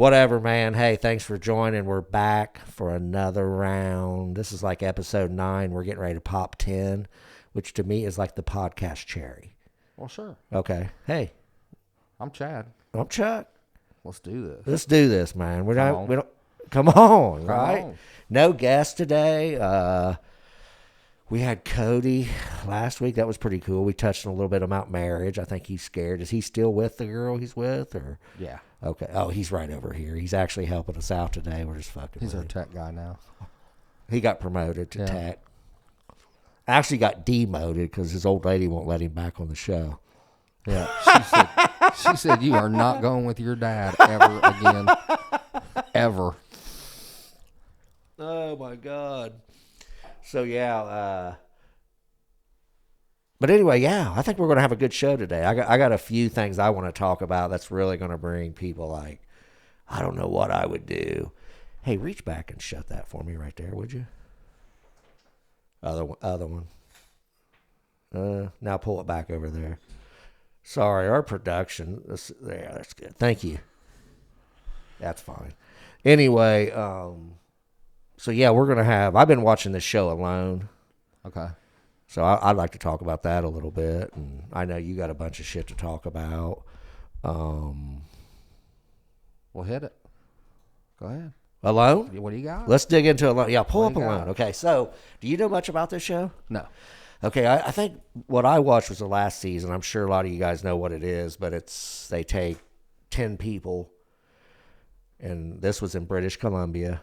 Whatever, man. Hey, thanks for joining. We're back for another round. This is like episode 9. We're getting ready to pop 10, which to me is like the podcast cherry. Well, sure. Okay. Hey, I'm Chad. I'm Chuck. Let's do this. Let's do this, man. We Come don't. on. Come on, Come right? on. No guest today. We had Cody last week. That was pretty cool. We touched on a little bit about marriage. I think he's scared. Is he still with the girl he's with, or? Yeah. Okay. Oh, he's right over here. He's actually helping us out today. We're just fucking. He's with our him. tech guy now. He got promoted to Yeah. tech. Actually got demoted because his old lady won't let him back on the show. Yeah. She said you are not going with your dad ever again. Ever. Oh my God. So yeah, but anyway, yeah, I think we're gonna have a good show today. I got a few things I want to talk about that's really gonna bring people like, I don't know what I would do. Hey, reach back and shut that for me right there, would you? Other one. Now pull it back over there. Sorry, our production. There, that's good. Thank you. That's fine. Anyway, so yeah, we're gonna have. I've been watching this show alone, Okay. so I'd like to talk about that a little bit. And I know you got a bunch of shit to talk about. We'll hit it. Go ahead. Alone. What do you got? Let's dig into Alone. Yeah, pull What up do you got? Alone. Okay, so do you know much about this show? No. Okay, I think what I watched was the last season. I'm sure a lot of you guys know what it is, but they take 10 people, and this was in British Columbia,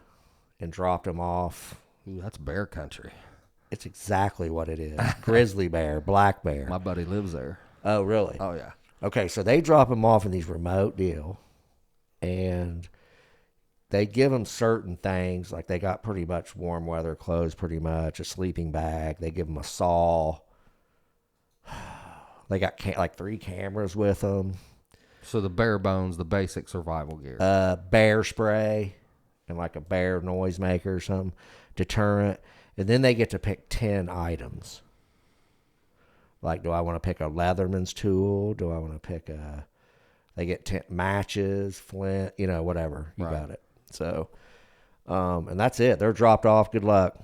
and dropped them off. Ooh, that's bear country. It's exactly what it is. Grizzly bear, black bear. My buddy lives there. Oh, really? Oh, yeah. Okay, so they drop them off in these remote deal, and they give them certain things, like they got pretty much warm weather clothes, pretty much, a sleeping bag. They give them a saw. They got like 3 cameras with them. So the bare bones, the basic survival gear. Bear spray and like a bear noisemaker or something, deterrent. And then they get to pick 10 items. Like, do I want to pick a Leatherman's tool? Do I want to pick they get 10 matches, flint, whatever. You Right. got it. So, and that's it. They're dropped off. Good luck.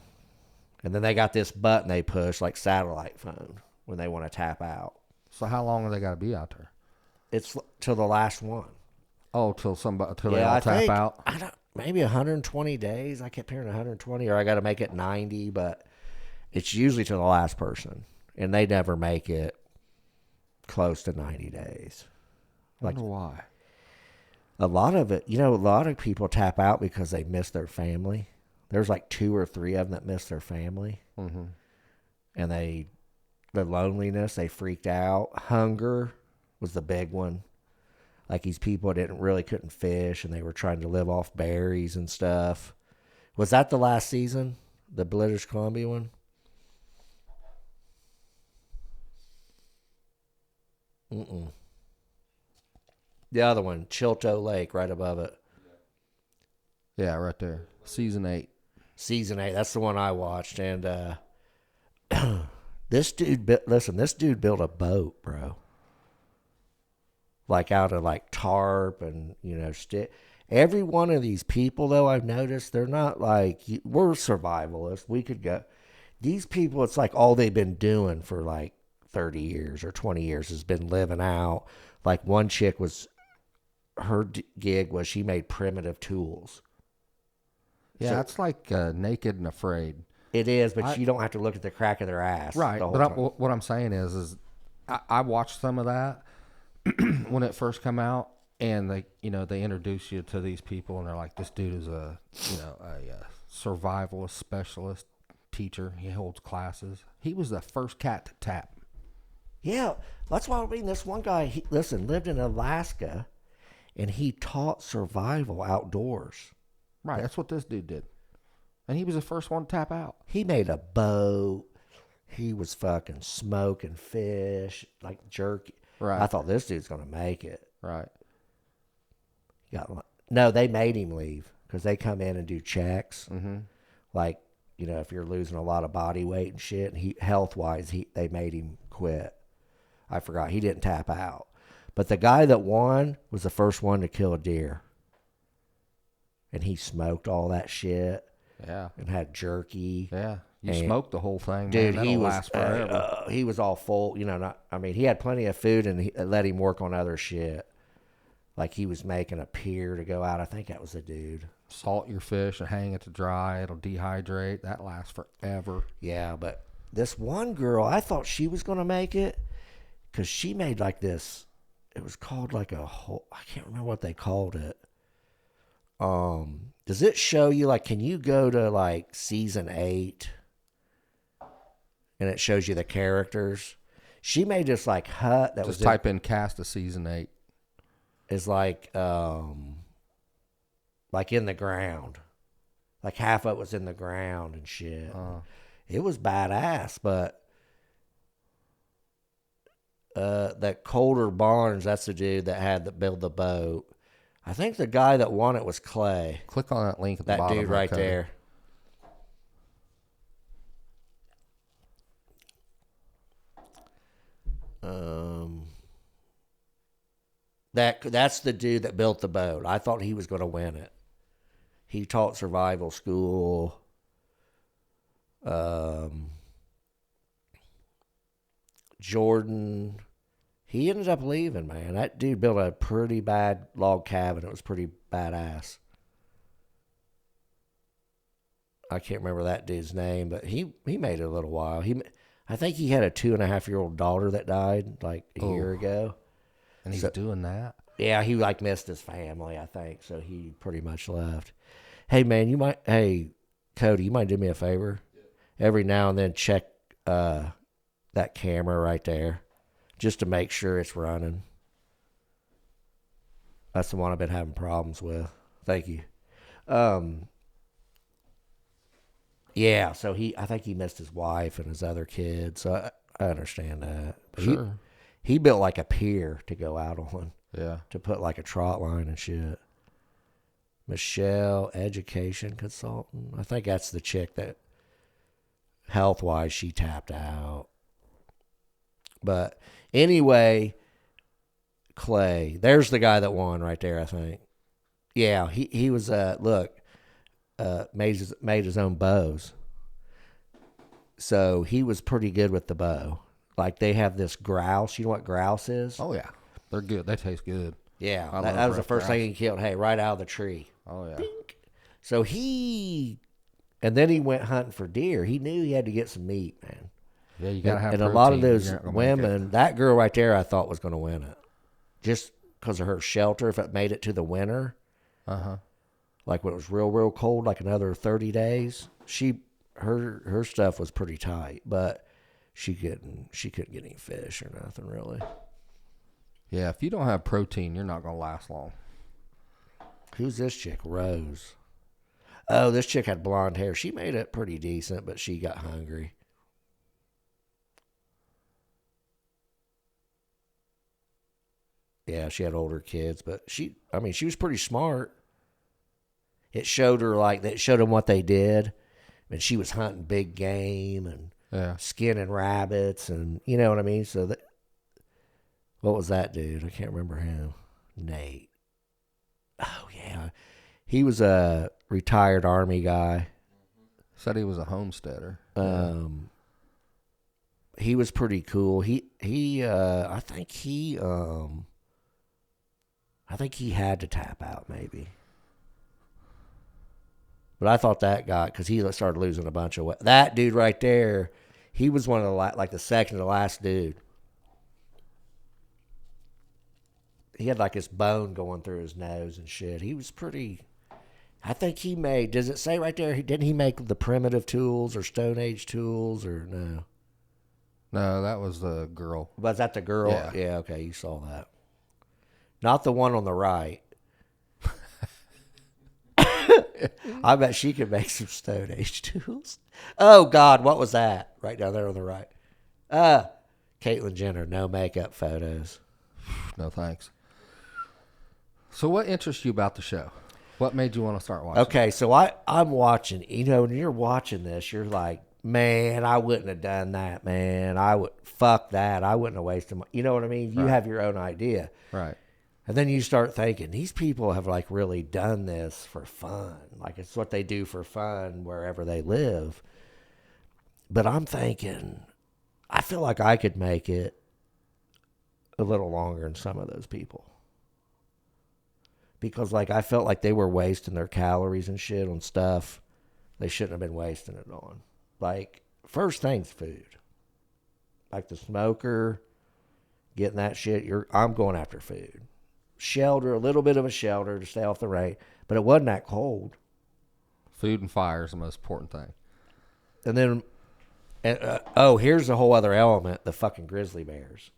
And then they got this button they push, like satellite phone, when they want to tap out. So how long have they got to be out there? It's till the last one. Oh, till they all I tap think, out? I don't, maybe 120 days. I kept hearing 120, or I got to make it 90, but it's usually to the last person, and they never make it close to 90 days. I wonder why. A lot of it, a lot of people tap out because they miss their family. There's like 2 or 3 of them that miss their family, Mm-hmm. and the loneliness, they freaked out. Hunger was the big one. Like these people couldn't fish, and they were trying to live off berries and stuff. Was that the last season, the British Columbia one? Mm-mm. The other one, Chilto Lake, right above it. Yeah, right there. Season 8. Season 8, that's the one I watched. And this dude built a boat, bro. Like out of like tarp and, stick. Every one of these people, though, I've noticed, they're not like, we're survivalists. We could go. These people, it's like all they've been doing for like 30 years or 20 years has been living out. Like one chick her gig was she made primitive tools. Yeah, So- it's like Naked and Afraid. It is, but you don't have to look at the crack of their ass. Right. the whole But time. what I'm saying is I watched some of that when it first come out, and they introduce you to these people, and they're like, this dude is a survivalist specialist teacher. He holds classes. He was the first cat to tap. Yeah, that's why I mean. This one guy, lived in Alaska, and he taught survival outdoors. Right. That's what this dude did. And he was the first one to tap out. He made a boat. He was fucking smoking fish, like jerky. Right. I thought this dude's gonna make it. Right. No, they made him leave because they come in and do checks. Mm-hmm. Like, if you're losing a lot of body weight and shit, and health-wise, they made him quit. I forgot. He didn't tap out. But the guy that won was the first one to kill a deer. and he smoked all that shit Yeah. and had jerky. Yeah. You And- smoked the whole thing, man. Dude, That'll last forever. he was all full. You know, he had plenty of food, and he let him work on other shit. Like he was making a pier to go out. I think that was the dude. Salt your fish and hang it to dry. It'll dehydrate. That lasts forever. Yeah, but this one girl, I thought she was going to make it because she made like this. It was called like a whole, I can't remember what they called it. Does it show you, like, can you go to like season 8 and it shows you the characters? She made this like hut that Just was type in cast of season 8. is like in the ground. Like half of it was in the ground and shit. It was badass, but that Colder Barnes, that's the dude that had to build the boat. I think the guy that won it was Clay. Click on that link at the That bottom. dude right Cody. there. That's the dude that built the boat. I thought he was going to win it. He taught survival school. Jordan, he ended up leaving, man. That dude built a pretty bad log cabin. It was pretty badass. I can't remember that dude's name, but he made it a little while. I think he had a 2.5-year-old daughter that died like a year ago. And he's doing that. Yeah, he like missed his family, I think, so he pretty much left. Hey man, hey Cody, you might do me a favor? Every now and then check that camera right there, just to make sure it's running. That's the one I've been having problems with. Thank you. Yeah, so I think he missed his wife and his other kids, so I understand that. But Sure. He built like a pier to go out on, Yeah. to put like a trot line and shit. Michelle, education consultant. I think that's the chick that, health-wise, she tapped out. But anyway, Clay, there's the guy that won right there, I think. Yeah, he was, made his own bows. So he was pretty good with the bow. Like they have this grouse. You know what grouse is? Oh, yeah. They're good. They taste good. Yeah, I that love was the rough first grouse. thing he killed. Hey, right out of the tree. Oh, yeah. So and then he went hunting for deer. He knew he had to get some meat, man. Yeah, you got to have And a protein. lot of You're those not gonna make it. women, that girl right there, I thought was going to win it, just because of her shelter. If it made it to the winter, like when it was real cold, like another 30 days, her stuff was pretty tight, but she couldn't get any fish or nothing really. Yeah, if you don't have protein, you're not going to last long. Who's this chick? Rose. Oh, this chick had blonde hair. She made it pretty decent, but she got hungry. Yeah, she had older kids, but she was pretty smart. It showed her it showed them what they did. And she was hunting big game and Yeah. skinning rabbits and, you know what I mean? So what was that dude? I can't remember him. Nate. Oh, yeah. He was a retired Army guy. Said he was a homesteader. He was pretty cool. I think he had to tap out maybe. But I thought that guy, because he started losing a bunch of weight. That dude right there, he was one of the second to last dude. He had like this bone going through his nose and shit. He was pretty. I think he made. Does it say right there? Didn't he make the primitive tools or Stone Age tools or no? No, that was the girl. Was that the girl? Yeah. Okay, you saw that. Not the one on the right. I bet she could make some Stone Age tools. Oh, God, what was that? Right down there on the right. Caitlyn Jenner, no makeup photos. No thanks. So what interests you about the show? What made you want to start watching? Okay, so I'm watching. You know, when you're watching this, you're like, man, I wouldn't have done that, man. Fuck that. I wouldn't have wasted my, you know what I mean? You have your own idea. Right. And then you start thinking, these people have like really done this for fun. Like it's what they do for fun wherever they live. But I'm thinking, I feel like I could make it a little longer than some of those people. Because like I felt like they were wasting their calories and shit on stuff they shouldn't have been wasting it on. Like, first thing's food. Like the smoker, getting that shit, I'm going after food. Shelter, a little bit of a shelter to stay off the rain, but it wasn't that cold. Food and fire is the most important thing. And then, here's a whole other element: the fucking grizzly bears.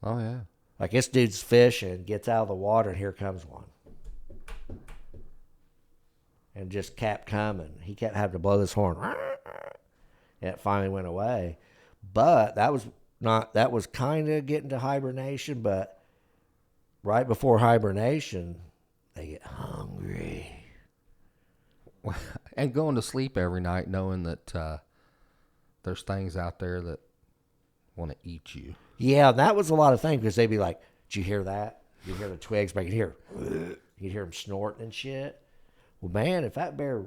Oh yeah. Like this dude's fishing, gets out of the water, and here comes one, and just kept coming. He kept having to blow this horn, and it finally went away. But that was kind of getting to hibernation, but right before hibernation, they get hungry. And going to sleep every night knowing that there's things out there that want to eat you. Yeah, that was a lot of things because they'd be like, "Did you hear that? You hear the twigs breaking here? You'd hear them snorting and shit." Well, man, if that bear,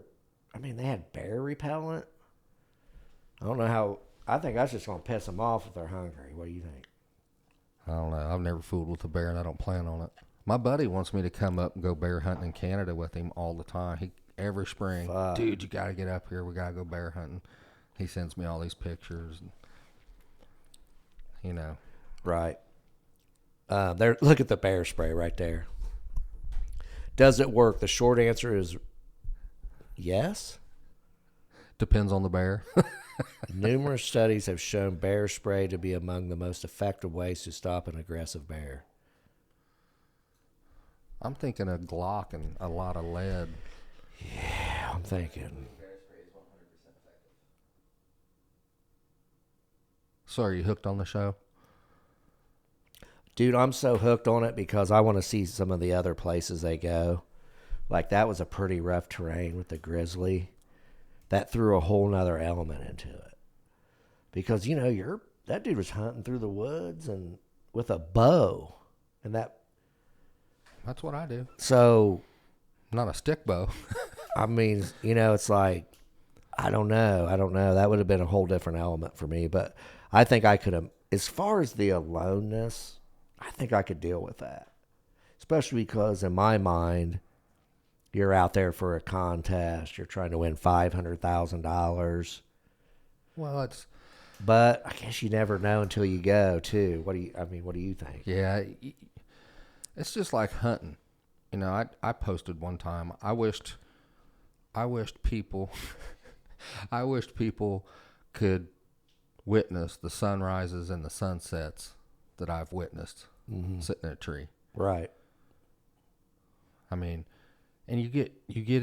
they had bear repellent. I don't know how. I think that's just gonna piss them off if they're hungry. What do you think? I don't know. I've never fooled with a bear, and I don't plan on it. My buddy wants me to come up and go bear hunting in Canada with him all the time. Every spring, Fuck. Dude, you got to get up here. We got to go bear hunting. He sends me all these pictures. And, Right. There. Look at the bear spray right there. Does it work? The short answer is yes. Depends on the bear. Numerous studies have shown bear spray to be among the most effective ways to stop an aggressive bear. I'm thinking a Glock and a lot of lead. Yeah, I'm thinking. So are you hooked on the show? Dude, I'm so hooked on it because I want to see some of the other places they go. Like, that was a pretty rough terrain with the grizzly. That threw a whole nother element into it. Because, that dude was hunting through the woods and with a bow. And That's what I do. so, Not a stick bow. it's like, I don't know. That would have been a whole different element for me. But I think I could have, as far as the aloneness, I think I could deal with that. Especially because in my mind, you're out there for a contest. You're trying to win $500,000. Well, But I guess you never know until you go, too. What do you think? yeah, it's just like hunting. I posted one time. I wished people, I wished people could witness the sunrises and the sunsets that I've witnessed sitting in a tree. Right. And you get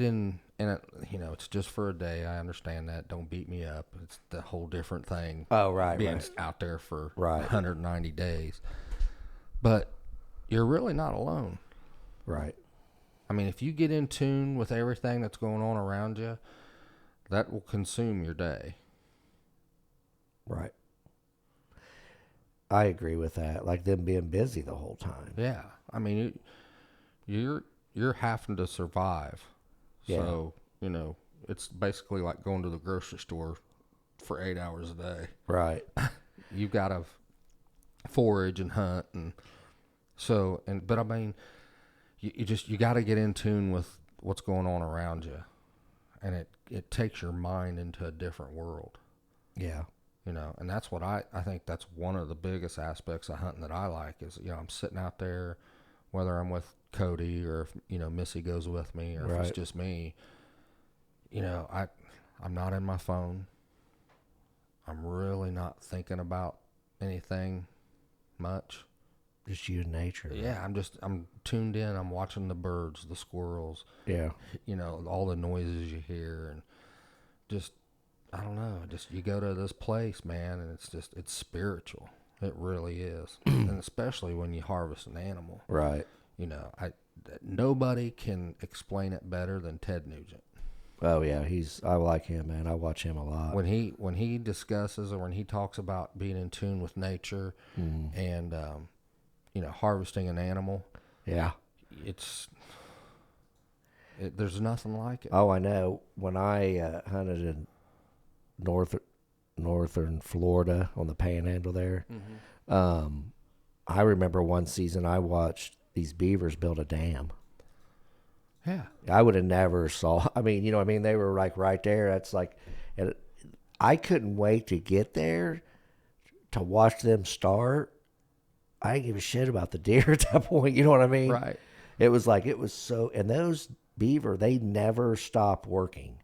in, and it's just for a day. I understand that. Don't beat me up. It's the whole different thing. Oh, right. Being Right. out there for Right. 190 days. But you're really not alone. Right. If you get in tune with everything that's going on around you, that will consume your day. Right. I agree with that. Like them being busy the whole time. Yeah. You're having to survive. Yeah. So, it's basically like going to the grocery store for 8 hours a day. Right. You've got to forage and hunt, you got to get in tune with what's going on around you, and it takes your mind into a different world. Yeah. And that's what I think that's one of the biggest aspects of hunting that I like is, I'm sitting out there, whether I'm with Cody or if, Missy goes with me or if Right. it's just me, I'm not in my phone. I'm really not thinking about anything much. Just you and nature. Right? Yeah, I'm tuned in. I'm watching the birds, the squirrels, Yeah. all the noises you hear, and just, I don't know, you go to this place, man, and it's spiritual. It really is. And especially when you harvest an animal. Right. Nobody can explain it better than Ted Nugent. Oh yeah, I like him, man. I watch him a lot. When he discusses or when he talks about being in tune with nature and harvesting an animal, Yeah. there's nothing like it. Oh, I know. When I hunted in north northern Florida on the Panhandle there, um, I remember one season I watched these beavers build a dam. Yeah. I would have never saw. I mean, you know, what I mean, they were like right there. That's like, and I couldn't wait to get there to watch them start. I didn't give a shit about the deer at that point. You know what I mean? Right. It was like it was so. And those beaver, they never stop working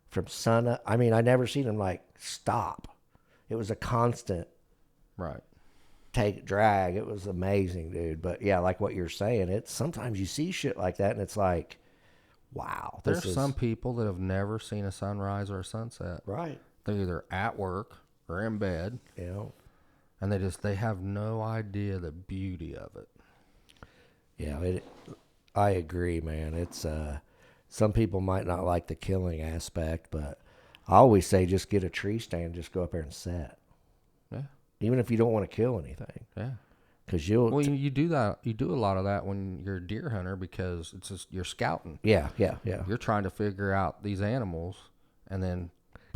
from sun up. I mean, I never seen them like stop. It was a constant Right. take drag. It was amazing, dude. But yeah, like what you're saying, it's sometimes you see shit like that, and it's like, wow, this There's is some people that have never seen a sunrise or a sunset. right. They're either at work or in bed, You know, and they have no idea the beauty of it. yeah. I agree, man. It's some people might not like the killing aspect, but I always say just get a tree stand, just go up there and set, Yeah. even if you don't want to kill anything, Yeah. because you'll. Well, you do that. You do a lot of that when you're a deer hunter because you're scouting. Yeah. You're trying to figure out these animals, and then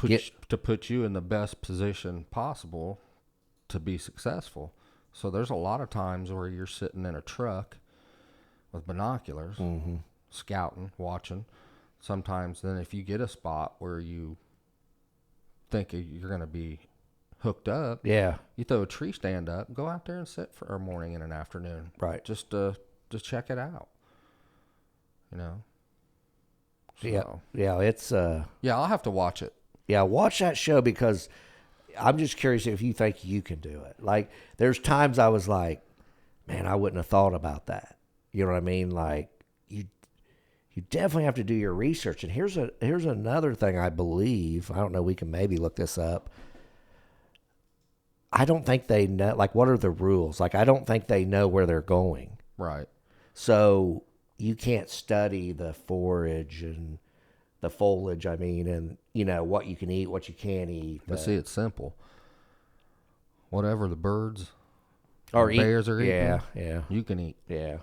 Get- put you in the best position possible to be successful. So there's a lot of times where you're sitting in a truck with binoculars, scouting, watching. Sometimes then if you get a spot where you think you're going to be hooked up, Yeah. you throw a tree stand up, go out there and sit for a morning and an afternoon, Right. just to check it out. So, Yeah. It's yeah, I'll have to watch it. Yeah, watch that show because I'm just curious if you think you can do it. Like, there's times I was like, man, I wouldn't have thought about that. You know what I mean? Like, you definitely have to do your research. And here's another thing I believe. I don't know. We can maybe look this up. I don't think they know. Like, what are the rules? Like, I don't think they know where they're going. Right. So you can't study the forage and the foliage. I mean, and what you can eat, what you can't eat. But see, it's simple. Whatever the birds Or bears are eating, yeah, you can eat. yeah.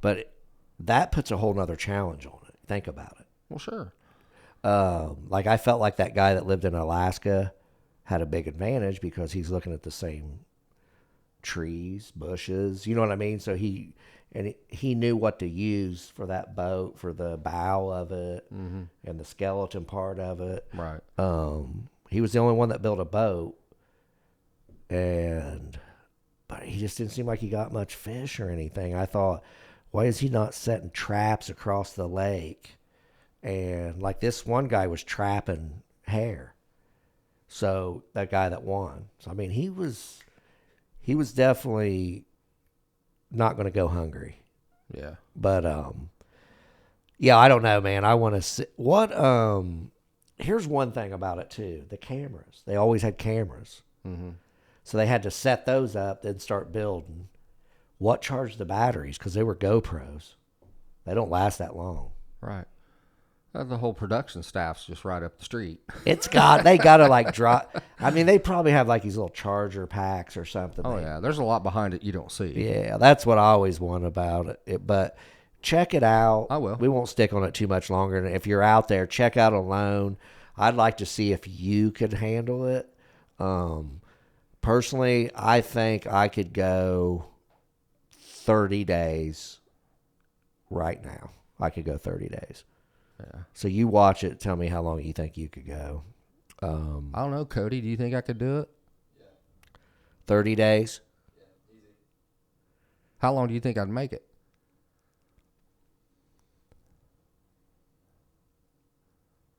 But that puts a whole nother challenge on it. Think about it. Well, sure. Like I felt like that guy that lived in Alaska had a big advantage because he's looking at the same trees, bushes. You know what I mean? So he knew what to use for that boat, for the bow of it, and the skeleton part of it. Right. He was the only one that built a boat, but he just didn't seem like he got much fish or anything. I thought, why is he not setting traps across the lake? And like this one guy was trapping hare. So that guy that won. So I mean, he was definitely not going to go hungry. Yeah. But yeah, I don't know, man. I want to see what here's one thing about it too. The cameras. They always had cameras. Mm-hmm. So they had to set those up, then start building. What charged the batteries? Because they were GoPros. They don't last that long. Right. The whole production staff's just right up the street. They got to like drop. I mean, they probably have like these little charger packs or something. Oh, yeah. There's a lot behind it you don't see. Yeah, that's what I always want about it. But check it out. I will. We won't stick on it too much longer. And if you're out there, check out Alone. I'd like to see if you could handle it. Personally, I think I could go 30 days right now. I could go 30 days. Yeah. So you watch it. Tell me how long you think you could go. I don't know, Cody. Do you think I could do it? 30 days? How long do you think I'd make it?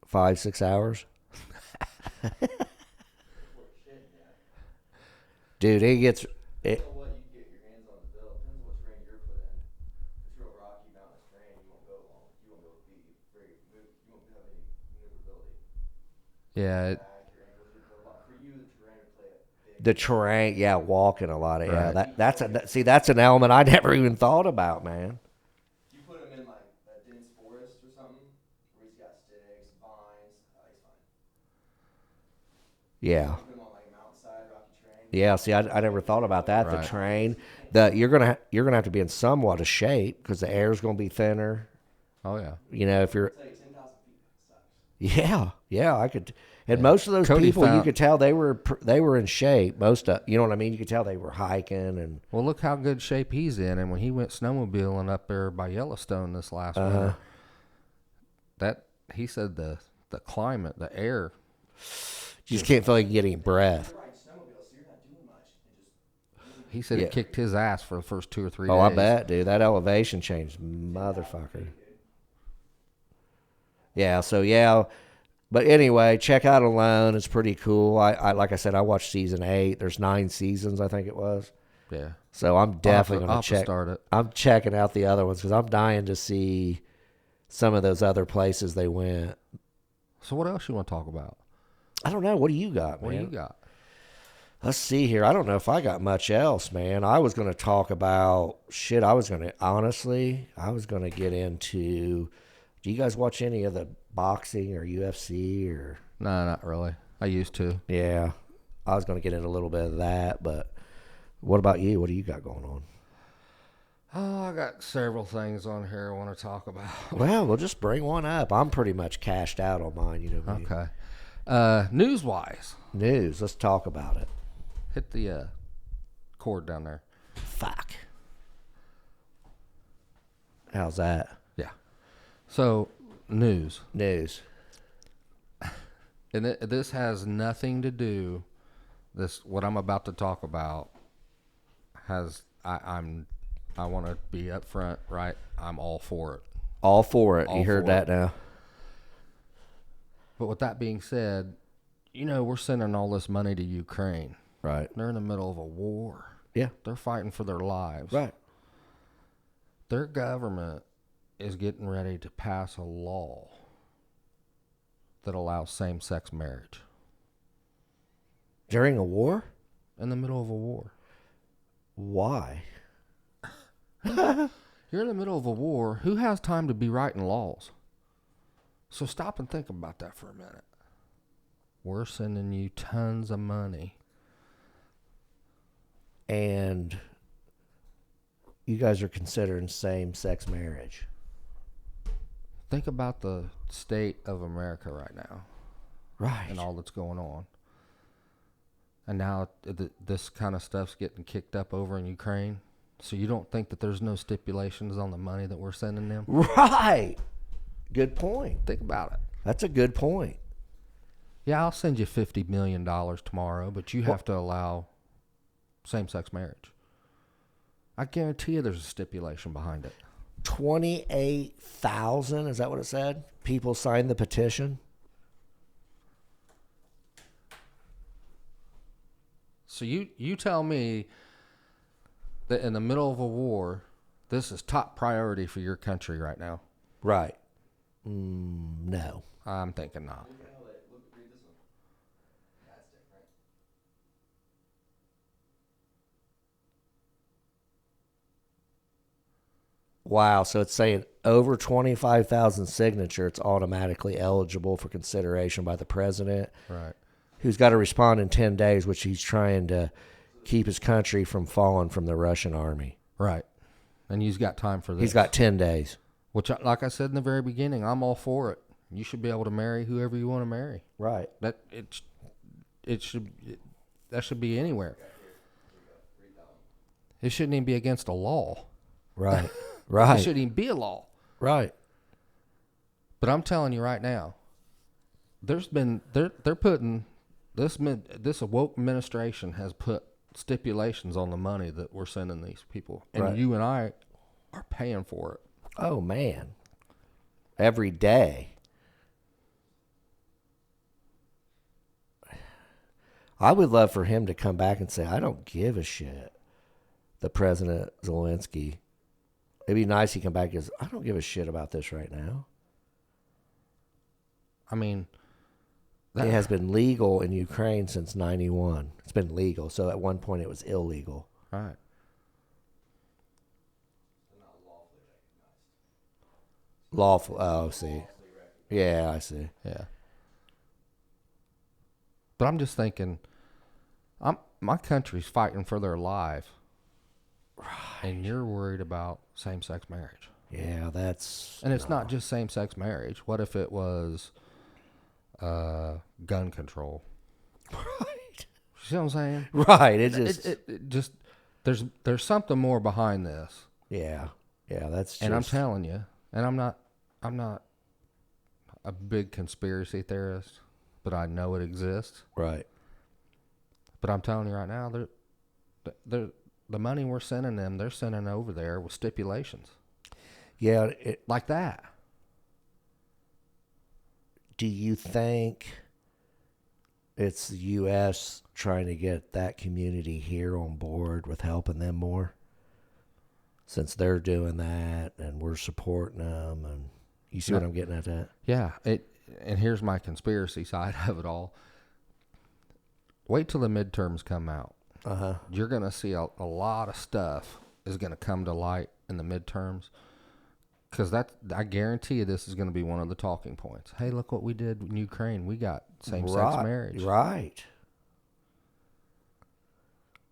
Five, 6 hours? Dude, it gets... It, What you get your hands on the bill depends what terrain you're put in. If it's real rocky, mountainous terrain, you won't go long. You won't go deep. You won't have any maneuverability. Yeah. Back, your ankles, for you, the terrain would play a big. the terrain, yeah, walking a lot of... Yeah, Right. that's an element I never even thought about, man. You put him in like a dense forest or something, where he's got sticks, vines, he's fine. Yeah. Put him on like a mountainside, rocky terrain, Yeah, see, I never thought about that. Right. The train, you're gonna have to be in somewhat of shape because the air's gonna be thinner. Oh yeah. You know, if you're, Tell you 10,000 feet sucks. yeah, I could. And Yeah. most of those Cody people, you found- could tell they were in shape. Most of, you know what I mean. You could tell they were hiking and Well, look how good shape he's in, and when he went snowmobiling up there by Yellowstone this last winter, that he said the climate, the air. you just can't feel like you're getting breath. You're riding snowmobile, so you're not doing much. And just He said Yeah. it kicked his ass for the first 2 or 3 Oh, days. I bet, dude. That elevation change, motherfucker. Yeah. So yeah. But anyway, check out Alone. It's pretty cool. I like I said, I watched season 8. There's 9 seasons, I think it was. Yeah. So I'm definitely I'll gonna have to check. start it. I'm checking out the other ones because I'm dying to see some of those other places they went. So what else you want to talk about? I don't know. What do you got, What man? do you got? Let's see here. I don't know if I got much else, man. I was gonna talk about shit. I was gonna get into. Do you guys watch any of the boxing or UFC or? No, not really. I used to. Yeah, I was gonna get into a little bit of that, but what about you? What do you got going on? Oh, I got several things on here I want to talk about. Well, we'll just bring one up. I'm pretty much cashed out on mine. You know me. Okay. News-wise, News. Let's talk about it. hit the cord down there. Fuck. How's that? Yeah. So, news. News. And this has nothing to do. What I'm about to talk about has I want to be upfront, right? I'm all for it. All for it. All You heard for that it. now? But with that being said, we're sending all this money to Ukraine. Right. They're in the middle of a war. Yeah. They're fighting for their lives. Right. Their government is getting ready to pass a law that allows same-sex marriage During a war? in the middle of a war. Why? You're in the middle of a war. Who has time to be writing laws? So stop and think about that for a minute. We're sending you tons of money. And you guys are considering same-sex marriage. Think about the state of America right now Right. and all that's going on. And now this kind of stuff's getting kicked up over in Ukraine. So you don't think that there's no stipulations on the money that we're sending them? Right. Good point. Think about it. That's a good point. Yeah, I'll send you $50 million tomorrow, but you have to allow same-sex marriage. I guarantee you there's a stipulation behind it. 28,000, is that what it said? People signed the petition? So you tell me that in the middle of a war, this is top priority for your country right now. Right. No. I'm thinking not. read this one. That's different. Wow. So it's saying over 25,000 signature, it's automatically eligible for consideration by the president, Right. who's got to respond in 10 days, which he's trying to keep his country from falling from the Russian army. Right. And you've got time for this. He's got 10 days. Which, like I said in the very beginning, I'm all for it. You should be able to marry whoever you want to marry. Right. That should be anywhere. It shouldn't even be against a law. Right. It Right. shouldn't even be a law. Right. But I'm telling you right now, they're putting this woke administration has put stipulations on the money that we're sending these people, and Right. you and I are paying for it. Oh, man. Every day. I would love for him to come back and say, I don't give a shit. The President Zelensky. It'd be nice he come back and goes, I don't give a shit about this right now. I mean, It has been legal in Ukraine since 91. It's been legal. So at one point it was illegal. right. Lawful. Oh, see. Yeah, I see. Yeah. But I'm just thinking, My country's fighting for their life, and you're worried about same-sex marriage. Yeah, that's. And it's not just same-sex marriage. What if it was gun control? Right. You see what I'm saying? Right. It just. It just there's something more behind this. Yeah. Yeah, that's just. And I'm telling you, and I'm not a big conspiracy theorist, but I know it exists. Right. But I'm telling you right now, the money we're sending them, they're sending over there with stipulations Yeah. like that. Do you think it's the U.S. trying to get that community here on board with helping them more? Since they're doing that and we're supporting them, and you see what I'm getting at that? Yeah. And here's my conspiracy side of it all. Wait till the midterms come out. Uh-huh. You're going to see a lot of stuff is going to come to light in the midterms. Because I guarantee you this is going to be one of the talking points. Hey, look what we did in Ukraine. We got same-sex marriage. Right.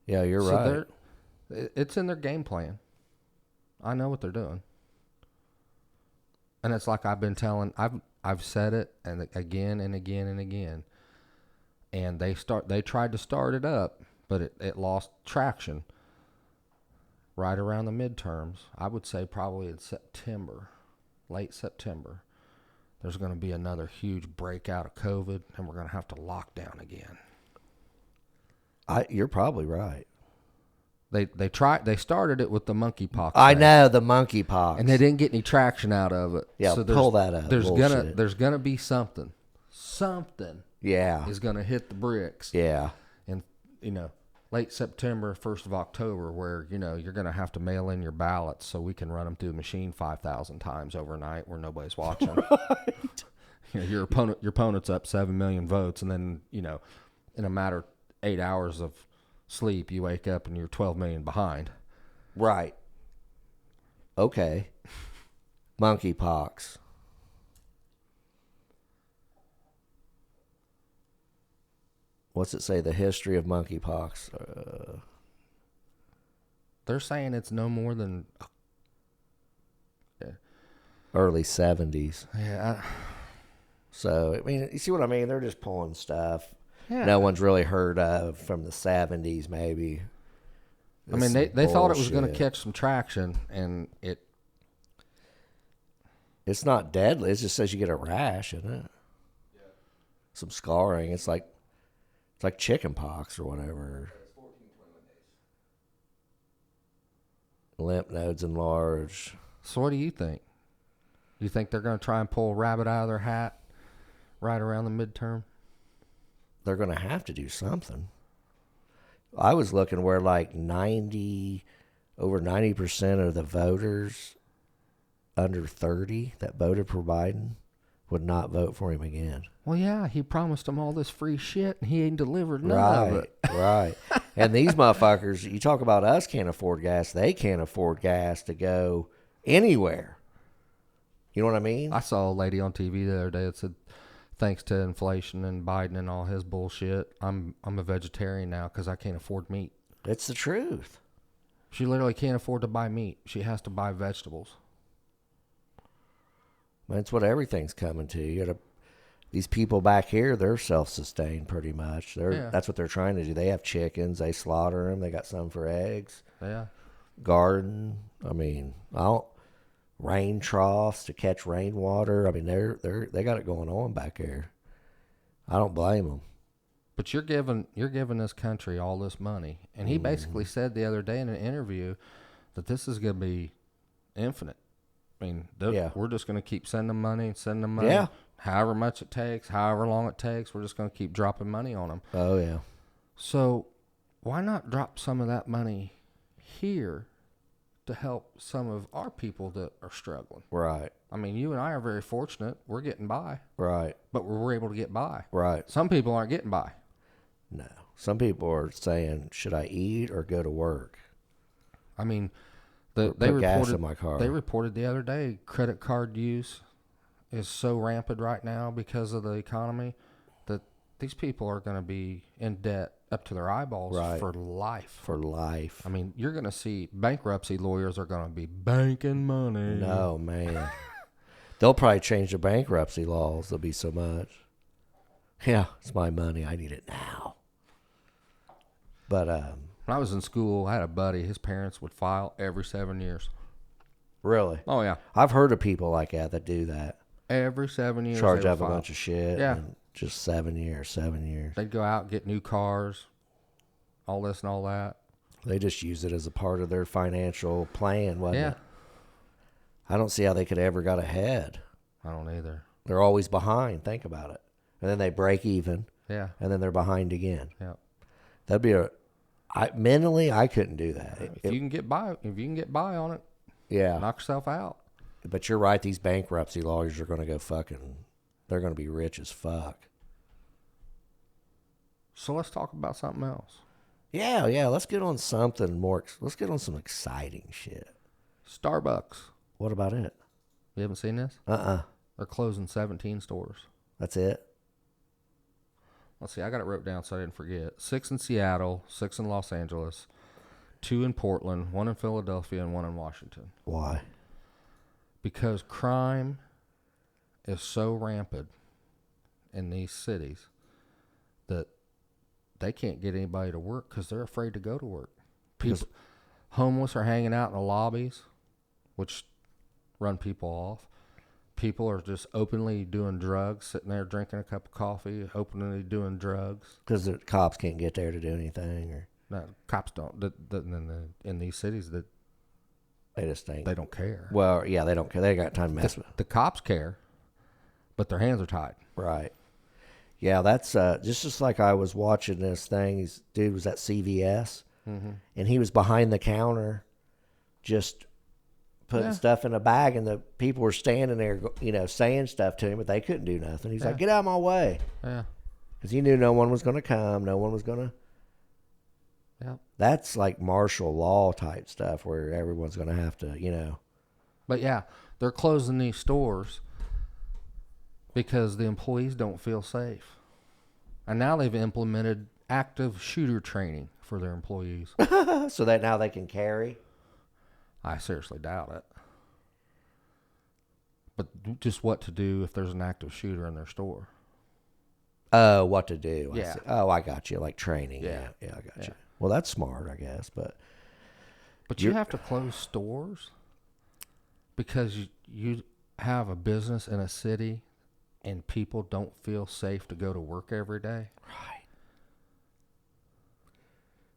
Yeah, you're right. It's in their game plan. I know what they're doing. And it's like I've been telling, I've said it and again and again and again. And they tried to start it up, but it lost traction right around the midterms. I would say probably in September, late September. There's going to be another huge breakout of COVID, and we're going to have to lock down again. You're probably right. They started it with the monkeypox. I thing, know, the monkeypox. and they didn't get any traction out of it. Yeah, so pull that up. There's Bullshit. gonna be something Yeah. is gonna hit the bricks. Yeah. And late September, 1st of October, where you're gonna have to mail in your ballots so we can run them through the machine 5,000 times overnight where nobody's watching. Right. Your opponent's up 7 million votes, and then in a matter of 8 hours of sleep, you wake up and you're 12 million behind. Right. Okay. Monkeypox. What's it say? The history of monkeypox. They're saying it's no more than Early 70s. yeah. So, I mean, you see what I mean? They're just pulling stuff Yeah. no one's really heard of from the 70s, maybe. I mean, they thought it was going to Bullshit. catch some traction, and It's not deadly. It just says you get a rash, isn't it? Yeah. Some scarring. It's like chicken pox or whatever. It's 14, 21 days. Lymph nodes enlarged. So what do you think? You think they're going to try and pull a rabbit out of their hat right around the midterm? They're going to have to do something. I was looking where like over 90% of the voters under 30 that voted for Biden would not vote for him again. Well, yeah, he promised them all this free shit, and he ain't delivered none of it. Right. And these motherfuckers, you talk about us can't afford gas. They can't afford gas to go anywhere. You know what I mean? I saw a lady on TV the other day that said, thanks to inflation and Biden and all his bullshit, I'm a vegetarian now because I can't afford meat. It's the truth. She literally can't afford to buy meat. She has to buy vegetables. That's what everything's coming to. These people back here, they're self-sustained pretty much. That's what they're trying to do. They have chickens. They slaughter them. They got some for eggs. Yeah. Garden. I mean, rain troughs to catch rainwater. I mean, they got it going on back there. I don't blame them. But you're giving this country all this money, and he basically said the other day in an interview that this is going to be infinite. I mean, we're just going to keep sending them money, Yeah. however much it takes, however long it takes. We're just going to keep dropping money on them. Oh, yeah. So why not drop some of that money here to help some of our people that are struggling? Right. I mean, you and I are very fortunate. We're getting by, Right. but we're able to get by. Right. Some people aren't getting by. No. Some people are saying, should I eat or go to work? I mean, Put gas in my car. They reported the other day credit card use is so rampant right now because of the economy that these people are going to be in debt up to their eyeballs Right. for life. For life. I mean, you're going to see bankruptcy lawyers are going to be banking money. No, man. They'll probably change the bankruptcy laws. There'll be so much. Yeah, it's my money. I need it now. But, When I was in school, I had a buddy. His parents would file every 7 years. really, Oh, yeah. I've heard of people like that do that. Every 7 years. Charge they would up a file. bunch of shit. Yeah. And just 7 years, 7 years. They'd go out, get new cars, all this and all that. They just use it as a part of their financial plan, wasn't Yeah. it? I don't see how they could ever got ahead. I don't either. They're always behind. Think about it. And then they break even, Yeah. and then they're behind again. Yeah. That'd be mentally, I couldn't do that. If you can get by on it, Yeah. knock yourself out. But you're right. These bankruptcy lawyers are going to go they're going to be rich as fuck. So let's talk about something else. Yeah. Let's get on something more. Let's get on some exciting shit. Starbucks. What about it? You haven't seen this? They're closing 17 stores. That's it? Let's see. I got it wrote down so I didn't forget. 6 in Seattle, 6 in Los Angeles, 2 in Portland, 1 in Philadelphia, and 1 in Washington. Why? Because crime is so rampant in these cities that they can't get anybody to work because they're afraid to go to work. People, homeless are hanging out in the lobbies, which run people off. People are just openly doing drugs, sitting there drinking a cup of coffee, openly doing drugs. Because the cops can't get there to do anything, or No, cops don't. In these cities, that they just think. they don't care. Well, yeah, they don't care. They ain't got time to mess with. The cops care, but their hands are tied. Right. Yeah, that's just like I was watching this thing. Dude was at CVS, and he was behind the counter, just putting stuff in a bag, and the people were standing there, saying stuff to him, but they couldn't do nothing. He's like, "Get out of my way," Yeah. because he knew no one was going to come, no one was going to. Yeah. That's like martial law type stuff, where everyone's going to have to, But yeah, they're closing these stores because the employees don't feel safe. And now they've implemented active shooter training for their employees. so that now they can carry. I seriously doubt it. But just what to do if there's an active shooter in their store. Oh, what to do? Yeah. I see. Oh, I got you. Like training. Yeah. Yeah, I got Yeah. you. Well, that's smart, I guess. But You have to close stores because you have a business in a city and people don't feel safe to go to work every day. right,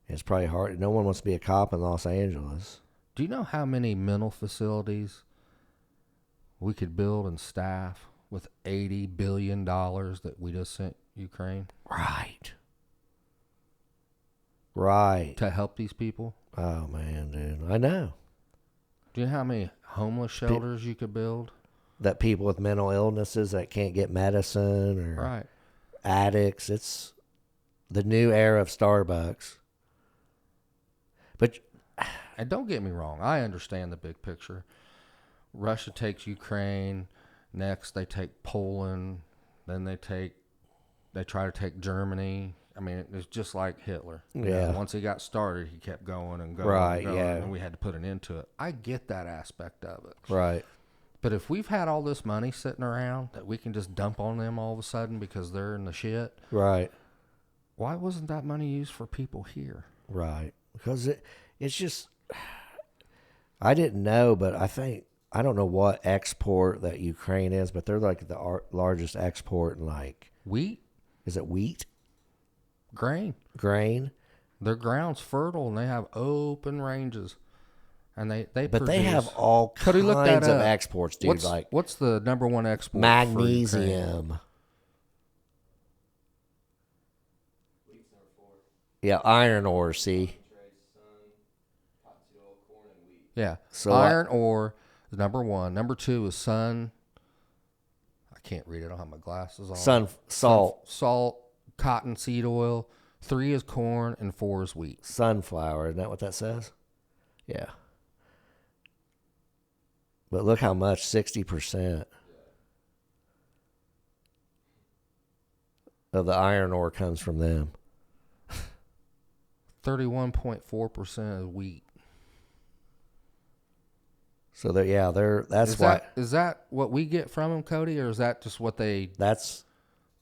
it's probably hard. No one wants to be a cop in Los Angeles. Do you know how many mental facilities we could build and staff with $80 billion that we just sent Ukraine Right. to help these people? Oh man, dude, I know Do you know how many homeless shelters you could build? that people with mental illnesses that can't get medicine or Right. addicts. It's the new era of Starbucks. But And don't get me wrong, I understand the big picture. Russia takes Ukraine, next they take Poland, then they try to take Germany. I mean, it's just like Hitler. You know, Yeah. once he got started, he kept going and going. Right, and going, yeah. and we had to put an end to it. I get that aspect of it. right, But if we've had all this money sitting around that we can just dump on them all of a sudden because they're in the shit, right, why wasn't that money used for people here? right. Because it's just, I didn't know, but I don't know what export that Ukraine is, but they're like the largest export in Wheat, is it wheat? grain. Grain? Their ground's fertile and they have open ranges. And they But they produce- have all Cody, look that kinds of up. exports, dude. What's the number one export? for Ukraine? Magnesium. Wheat's number 4. Yeah, iron ore, see? Trace, sun, cottonseed, corn, and wheat. Yeah. So Iron ore is number one. Number two is sun. I can't read it. I don't have my glasses on. Salt, Salt, cotton seed oil. 3 is corn and 4 is wheat. sunflower. Isn't that what that says? Yeah. But look how much, 60%. of the iron ore comes from them. 31.4% is wheat. So that's Is why that is that what we get from them, Cody, or is that just what they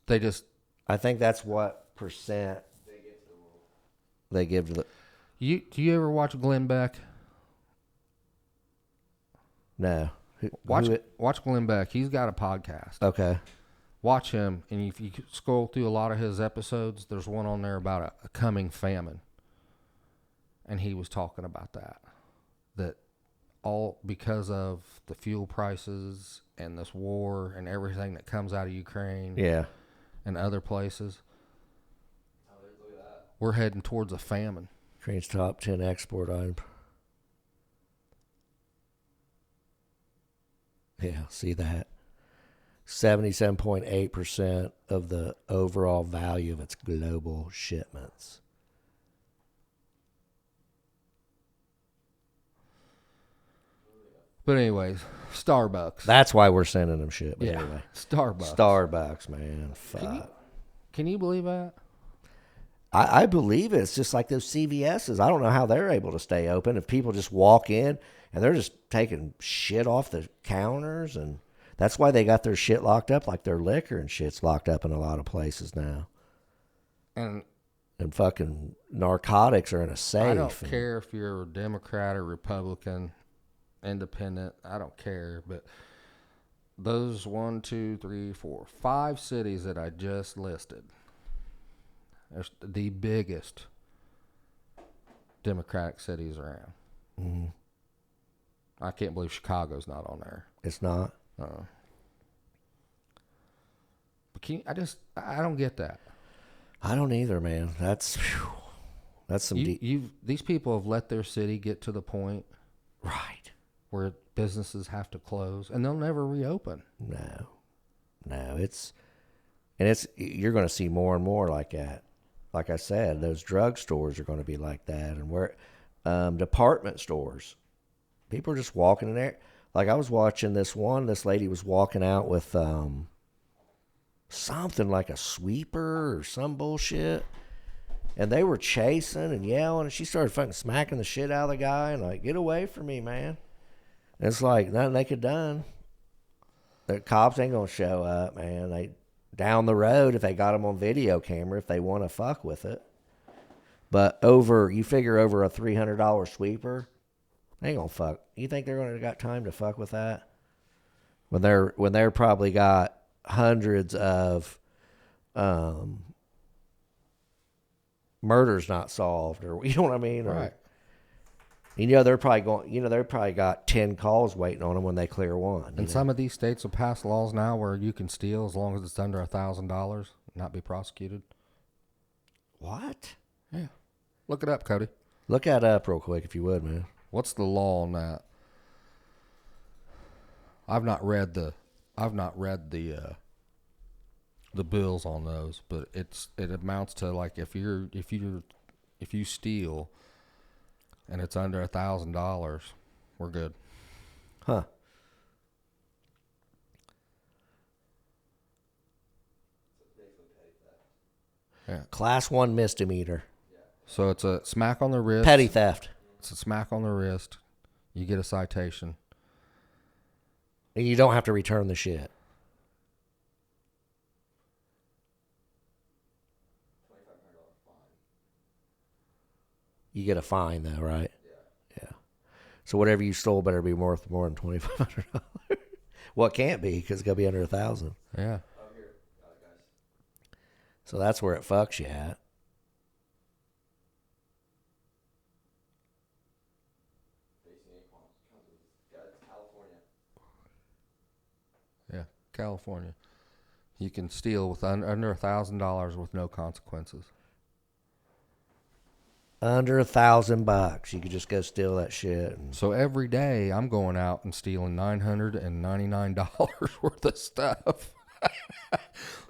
just? I think that's what percent they give to the. Do you ever watch Glenn Beck? No. Watch Glenn Beck. He's got a podcast. Okay. Watch him, and if you scroll through a lot of his episodes, there's one on there about a coming famine, and he was talking about that all because of the fuel prices and this war and everything that comes out of Ukraine, Yeah. and other places. We're heading towards a famine. Ukraine's top 10 export item. Yeah, see that. 77.8% of the overall value of its global shipments. But anyways, Starbucks. That's why we're sending them shit. But yeah, anyway. Starbucks. Starbucks, man. Fuck. Can you believe that? I believe it. It's just like those CVS's. I don't know how they're able to stay open if people just walk in and they're just taking shit off the counters, and that's why they got their shit locked up, like their liquor and shit's locked up in a lot of places now. And fucking narcotics are in a safe. I don't care if you're a Democrat or Republican, independent. I don't care. But those 5 cities that I just listed, they're the biggest Democratic cities around. Mm-hmm. I can't believe Chicago's not on there. It's not. But I don't get that. I don't either, man. That's some These people have let their city get to the point right where businesses have to close, and they'll never reopen. No, you're going to see more and more like that. Like I said, those drugstores are going to be like that, and department stores, people are just walking in there. Like I was watching this lady was walking out with something like a sweeper or some bullshit, and they were chasing and yelling, and she started fucking smacking the shit out of the guy and like, get away from me, man. And it's like nothing they could done. The cops ain't gonna show up, man. They down the road if they got them on video camera if they want to fuck with it. But you figure over a $300 sweeper, they ain't gonna fuck. You think they're gonna got time to fuck with that? When they're probably got hundreds of murders not solved, or you know what I mean? Right. They're probably got 10 calls waiting on them when they clear one. And some of these states will pass laws now where you can steal as long as it's under $1,000, not be prosecuted. What? Yeah. Look it up, Cody. Look that up real quick if you would, man. What's the law on that? I've not read the bills on those, but it amounts to like if you steal and it's under $1,000, we're good. Huh. Yeah. Class 1 misdemeanor. So it's a smack on the wrist. Petty theft. It's a smack on the wrist. You get a citation. And you don't have to return the shit. You get a fine though, right? Yeah. So whatever you stole better be worth more than $2,500. Well, it can't be because it's gonna be under $1,000. Yeah. So that's where it fucks you at. Yeah, California. You can steal with under $1,000 with no consequences. Under $1,000, you could just go steal that shit. So every day I'm going out and stealing $999 worth of stuff.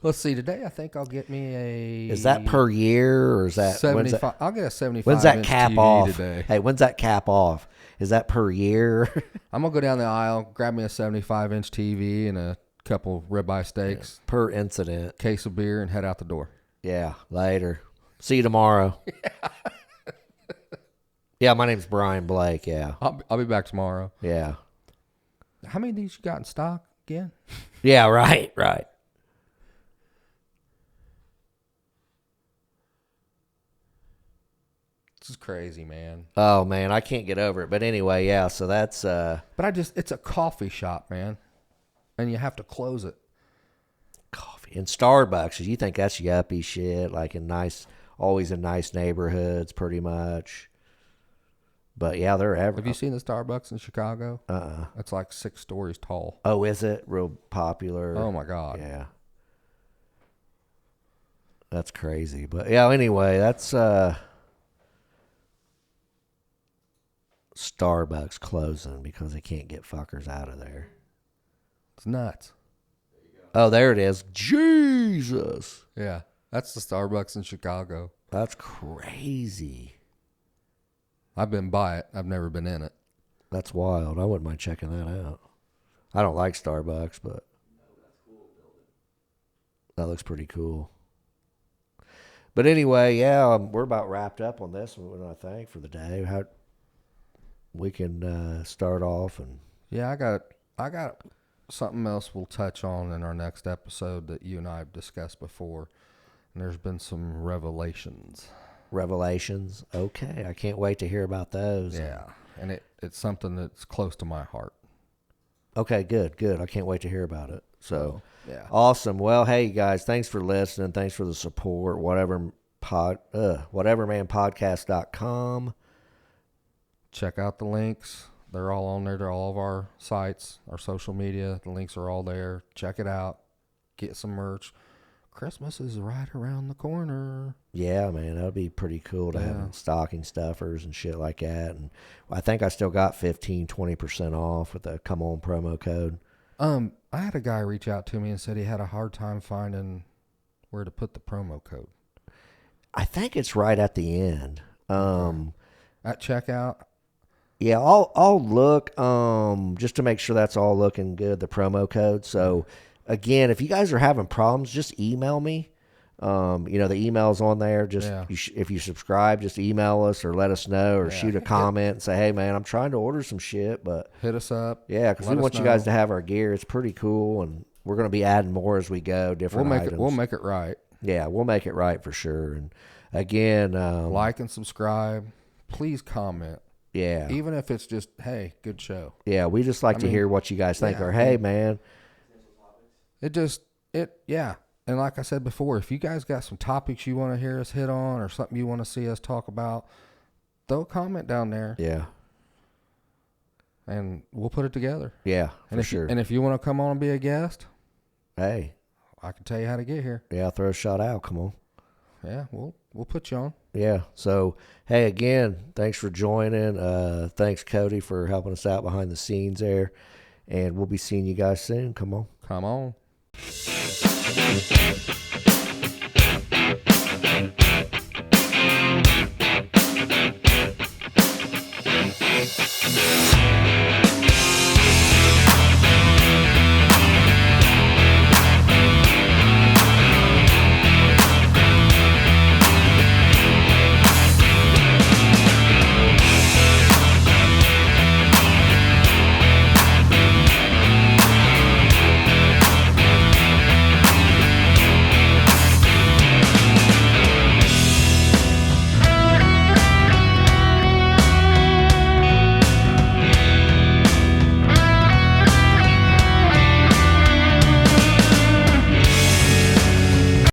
Let's see. Today I think I'll get me a. Is that per year or is that 75? I'll get a 75. When's that cap TV off? Today. Hey, when's that cap off? Is that per year? I'm gonna go down the aisle, grab me a 75-inch TV and a couple ribeye steaks, Per incident. case of beer, and head out the door. Yeah, later. See you tomorrow. Yeah, my name's Brian Blake. Yeah, I'll be back tomorrow. yeah, How many of these you got in stock again? yeah. Right, right. This is crazy, man. Oh man, I can't get over it. But anyway, yeah. So that's But it's a coffee shop, man, and you have to close it. coffee in Starbucks. You think that's yuppie shit? Like always in nice neighborhoods, pretty much. But yeah, they're Have ever. you seen the Starbucks in Chicago? Uh-uh. It's like 6 stories tall. Oh, is it real popular? Oh my God. Yeah. That's crazy. But yeah, anyway, that's Starbucks closing because they can't get fuckers out of there. It's nuts. Oh, there it is. Jesus. Yeah, that's the Starbucks in Chicago. That's crazy. I've been by it. I've never been in it. That's wild. I wouldn't mind checking that out. I don't like Starbucks, but that looks pretty cool. But anyway, yeah, we're about wrapped up on this one, I think, for the day. How we can start off and Yeah, I got something else we'll touch on in our next episode that you and I have discussed before. And there's been some revelations. revelations. Okay, I can't wait to hear about those. Yeah, and it's something that's close to my heart. Okay, good. I can't wait to hear about it. So, Yeah. awesome. Well, hey guys, thanks for listening. Thanks for the support. Whatevermanpodcast.com. Check out the links. They're all on there. They're all of our sites, our social media. The links are all there. Check it out. Get some merch. Christmas is right around the corner. Yeah, man, that'd be pretty cool to Yeah. have stocking stuffers and shit like that. And I think I still got 15-20% off with the Come On promo code. I had a guy reach out to me and said he had a hard time finding where to put the promo code. I think it's right at the end. At checkout, Yeah, I'll look just to make sure that's all looking good, the promo code. So again, if you guys are having problems, just email me. The email's on there. Just Yeah. if you subscribe, just email us or let us know or Yeah. shoot a comment and say, hey man, I'm trying to order some shit, but hit us up. yeah, because we Let us want you guys know. to have our gear. It's pretty cool, and we're going to be adding more as we go. We'll Different make items. it. We'll make it right. Yeah, we'll make it right for sure. And again, Like and subscribe. Please comment, yeah, even if it's just hey, good show. yeah, we just like to mean, hear what you guys think. yeah, Or I hey mean- man, Yeah. And like I said before, if you guys got some topics you want to hear us hit on or something you want to see us talk about, throw a comment down there yeah, and we'll put it together. yeah, And for if sure. and if you want to come on and be a guest, Hey, I can tell you how to get here. yeah, throw a shot out. Come on. Yeah, we'll put you on. Yeah. So, hey, again, thanks for joining. Thanks, Cody, for helping us out behind the scenes there. And we'll be seeing you guys soon. Come on. Come on.